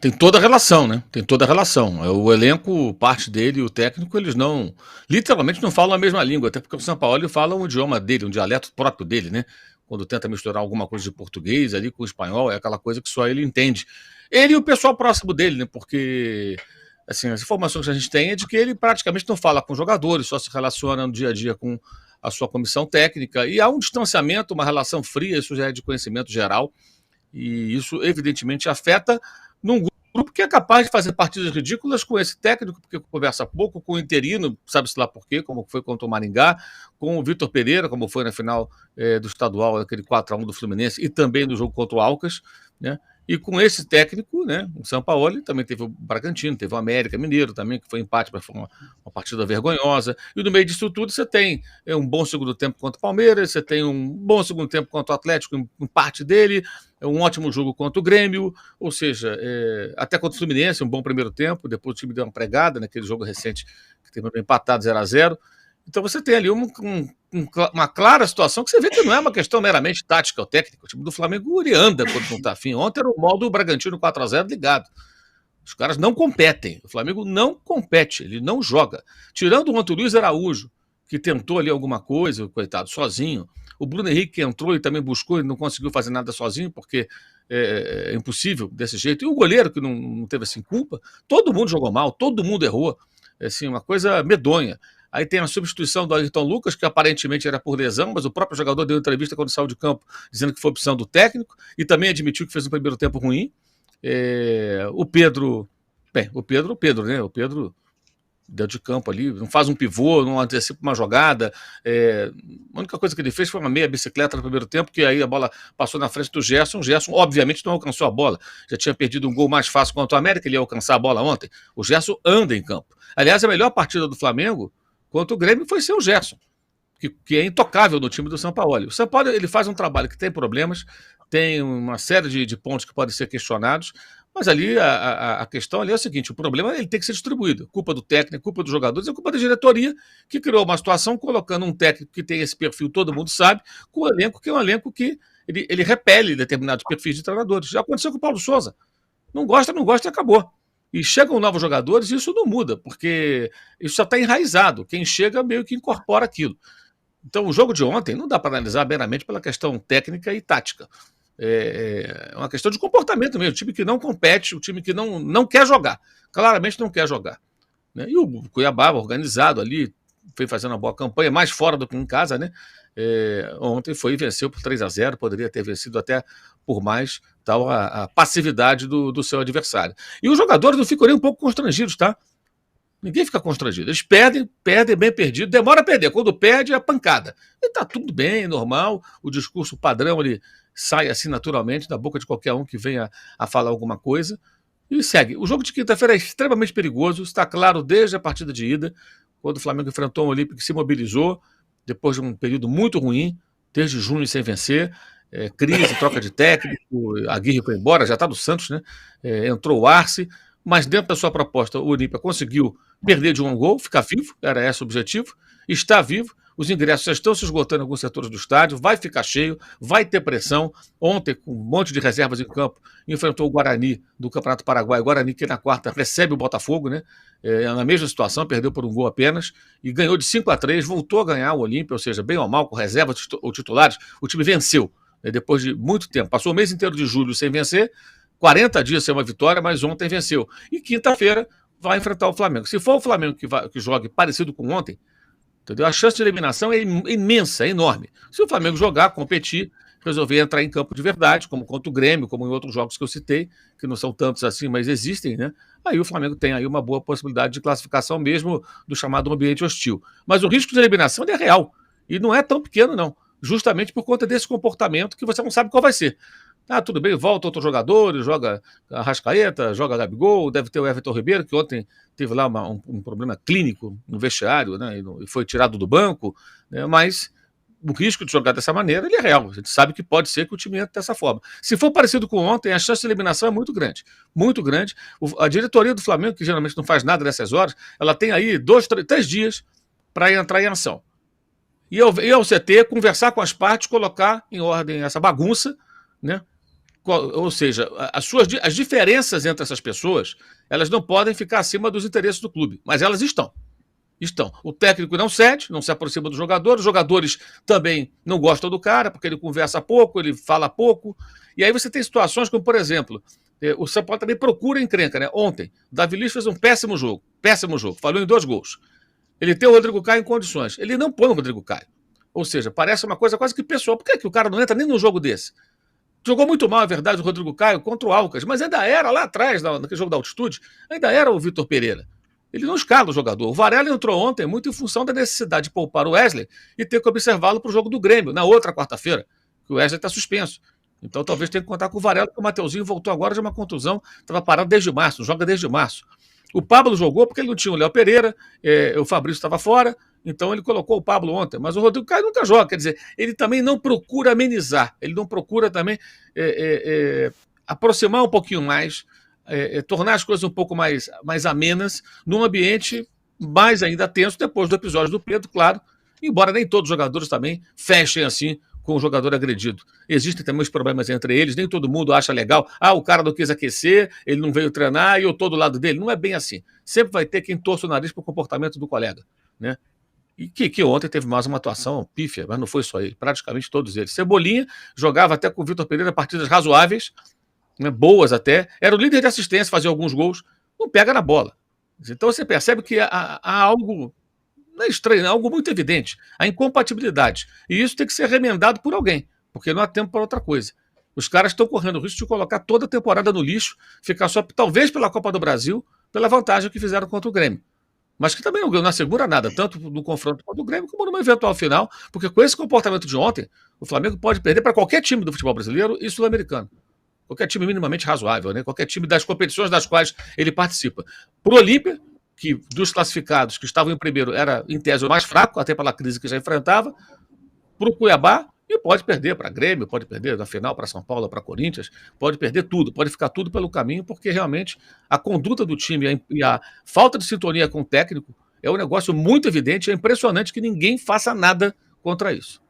Tem toda a relação, né? Tem toda a relação. O elenco, parte dele e o técnico, eles não, literalmente não falam a mesma língua, até porque o Sampaoli fala um idioma dele, um dialeto próprio dele, né? Quando tenta misturar alguma coisa de português ali com o espanhol, é aquela coisa que só ele entende. Ele e o pessoal próximo dele, né? Porque assim, as informações que a gente tem é de que ele praticamente não fala com jogadores, só se relaciona no dia a dia com a sua comissão técnica, e há um distanciamento, uma relação fria, isso já é de conhecimento geral, e isso evidentemente afeta num grupo que é capaz de fazer partidas ridículas com esse técnico, porque conversa pouco, com o interino, sabe-se lá por quê, como foi contra o Maringá, com o Vitor Pereira, como foi na final do estadual, aquele 4-1 do Fluminense, e também no jogo contra o Alcas, né? E com esse técnico, né, o Sampaoli, também teve o Bragantino, teve o América Mineiro também, que foi empate, mas foi uma partida vergonhosa. E no meio disso tudo você tem um bom segundo tempo contra o Palmeiras, você tem um bom segundo tempo contra o Atlético, em parte dele, um ótimo jogo contra o Grêmio, ou seja, até contra o Fluminense, um bom primeiro tempo, depois o time deu uma pregada naquele jogo recente que terminou empatado 0-0. Então você tem ali uma clara situação que você vê que não é uma questão meramente tática ou técnica. O time do Flamengo ele anda quando não está afim. Ontem era o modo Bragantino 4-0 ligado. Os caras não competem. O Flamengo não compete, ele não joga. Tirando o Antônio Luiz Araújo, que tentou ali alguma coisa, coitado, sozinho. O Bruno Henrique que entrou e também buscou e não conseguiu fazer nada sozinho, porque é impossível desse jeito. E o goleiro, que não teve assim culpa, todo mundo jogou mal, todo mundo errou. É assim, uma coisa medonha. Aí tem a substituição do Ayrton Lucas, que aparentemente era por lesão, mas o próprio jogador deu entrevista quando saiu de campo, dizendo que foi opção do técnico, e também admitiu que fez um primeiro tempo ruim. O Pedro. Bem, o Pedro, né? O Pedro deu de campo ali, não faz um pivô, não antecipa uma jogada. A única coisa que ele fez foi uma meia bicicleta no primeiro tempo, que aí a bola passou na frente do Gerson. O Gerson, obviamente, não alcançou a bola. Já tinha perdido um gol mais fácil contra o América, ele ia alcançar a bola ontem. O Gerson anda em campo. Aliás, a melhor partida do Flamengo contra o Grêmio foi ser o Gerson, que é intocável no time do São Paulo. O São Paulo ele faz um trabalho que tem problemas, tem uma série de pontos que podem ser questionados, mas ali a questão ali é o seguinte: o problema ele tem que ser distribuído. Culpa do técnico, culpa dos jogadores, é culpa da diretoria, que criou uma situação colocando um técnico que tem esse perfil, todo mundo sabe, com um elenco que é um elenco que ele repele determinados perfis de treinadores. Já aconteceu com o Paulo Souza. Não gosta, não gosta e acabou. E chegam novos jogadores e isso não muda, porque isso já está enraizado. Quem chega meio que incorpora aquilo. Então, o jogo de ontem não dá para analisar meramente pela questão técnica e tática. É uma questão de comportamento mesmo. O time que não compete, o time que não quer jogar. Claramente não quer jogar. Né? E o Cuiabá, organizado ali, foi fazendo uma boa campanha, mais fora do que em casa, né? Ontem foi e venceu por 3-0, poderia ter vencido até por mais, tal a passividade do seu adversário. E os jogadores não ficam nem um pouco constrangidos, tá? Ninguém fica constrangido. Eles perdem bem perdido, demora a perder. Quando perde, é pancada. E tá tudo bem, normal. O discurso padrão ele sai assim naturalmente da boca de qualquer um que venha a falar alguma coisa. E segue. O jogo de quinta-feira é extremamente perigoso, está claro desde a partida de ida, quando o Flamengo enfrentou o Olímpico, que se mobilizou depois de um período muito ruim, desde junho sem vencer. Crise, troca de técnico, a Aguirre foi embora, já está do Santos, né? Entrou o Arce, mas dentro da sua proposta, o Olímpia conseguiu perder de um gol, ficar vivo, era esse o objetivo, está vivo, os ingressos já estão se esgotando em alguns setores do estádio, vai ficar cheio, vai ter pressão. Ontem, com um monte de reservas em campo, enfrentou o Guarani do Campeonato Paraguai, Guarani que na quarta recebe o Botafogo, né? Na mesma situação, perdeu por um gol apenas, e ganhou de 5-3, voltou a ganhar o Olímpia, ou seja, bem ou mal, com reservas ou titulares, o time venceu, né? Depois de muito tempo, passou o mês inteiro de julho sem vencer, 40 dias sem uma vitória, mas ontem venceu. E quinta-feira vai enfrentar o Flamengo. Se for o Flamengo que jogue parecido com ontem, entendeu? A chance de eliminação é imensa, é enorme. Se o Flamengo jogar, competir, resolver entrar em campo de verdade, como contra o Grêmio, como em outros jogos que eu citei, que não são tantos assim, mas existem, né? Aí o Flamengo tem aí uma boa possibilidade de classificação mesmo do chamado ambiente hostil. Mas o risco de eliminação é real. E não é tão pequeno, não. Justamente por conta desse comportamento que você não sabe qual vai ser. Tudo bem, volta outro jogador, joga a Arrascaeta, joga Gabigol, deve ter o Everton Ribeiro, que ontem teve lá um problema clínico no vestiário, né, e foi tirado do banco, né, mas o risco de jogar dessa maneira ele é real. A gente sabe que pode ser que o time entre dessa forma. Se for parecido com ontem, a chance de eliminação é muito grande. Muito grande. A diretoria do Flamengo, que geralmente não faz nada nessas horas, ela tem aí 2, 3 dias para entrar em ação. E ao CT, conversar com as partes, colocar em ordem essa bagunça, né? Ou seja, as diferenças entre essas pessoas, elas não podem ficar acima dos interesses do clube, mas elas estão. Estão. O técnico não cede, não se aproxima do jogador, os jogadores também não gostam do cara, porque ele conversa pouco, ele fala pouco. E aí você tem situações como, por exemplo, o São Paulo também procura encrenca, né? Ontem, Davi Luiz fez um péssimo jogo, falhou em 2 gols. Ele tem o Rodrigo Caio em condições. Ele não põe o Rodrigo Caio. Ou seja, parece uma coisa quase que pessoal. Por que o cara não entra nem num jogo desse? Jogou muito mal, é verdade, o Rodrigo Caio contra o Alcas, mas ainda era lá atrás, naquele jogo da altitude, ainda era o Vitor Pereira. Ele não escala o jogador. O Varela entrou ontem muito em função da necessidade de poupar o Wesley e ter que observá-lo para o jogo do Grêmio, na outra quarta-feira, que o Wesley está suspenso. Então talvez tenha que contar com o Varela, porque o Mateuzinho voltou agora de uma contusão, estava parado desde março, joga desde março. O Pablo jogou porque ele não tinha o Léo Pereira, o Fabrício estava fora, então ele colocou o Pablo ontem. Mas o Rodrigo Caio nunca joga, quer dizer, ele também não procura amenizar, ele não procura também aproximar um pouquinho mais, tornar as coisas um pouco mais amenas, num ambiente mais ainda tenso depois do episódio do Pedro, claro, embora nem todos os jogadores também fechem assim com o jogador agredido. Existem também os problemas entre eles, nem todo mundo acha legal. O cara não quis aquecer, ele não veio treinar e eu estou do lado dele. Não é bem assim. Sempre vai ter quem torça o nariz para o comportamento do colega, né? E que ontem teve mais uma atuação pífia, mas não foi só ele, praticamente todos eles. Cebolinha jogava até com o Vitor Pereira partidas razoáveis, né, boas até, era o líder de assistência, fazia alguns gols, não pega na bola. Então você percebe que há algo, não é estranho, é algo muito evidente, a incompatibilidade. E isso tem que ser remendado por alguém, porque não há tempo para outra coisa. Os caras estão correndo o risco de colocar toda a temporada no lixo, ficar só, talvez pela Copa do Brasil, pela vantagem que fizeram contra o Grêmio. Mas que também não assegura nada, tanto no confronto contra o Grêmio, como numa eventual final, porque com esse comportamento de ontem, o Flamengo pode perder para qualquer time do futebol brasileiro e sul-americano. Qualquer time minimamente razoável, né? Qualquer time das competições das quais ele participa. Para o Olímpia, que dos classificados que estavam em primeiro era, em tese, o mais fraco, até pela crise que já enfrentava, para o Cuiabá, e pode perder para Grêmio, pode perder na final para São Paulo, para Corinthians, pode perder tudo, pode ficar tudo pelo caminho, porque realmente a conduta do time e a falta de sintonia com o técnico é um negócio muito evidente, é impressionante que ninguém faça nada contra isso.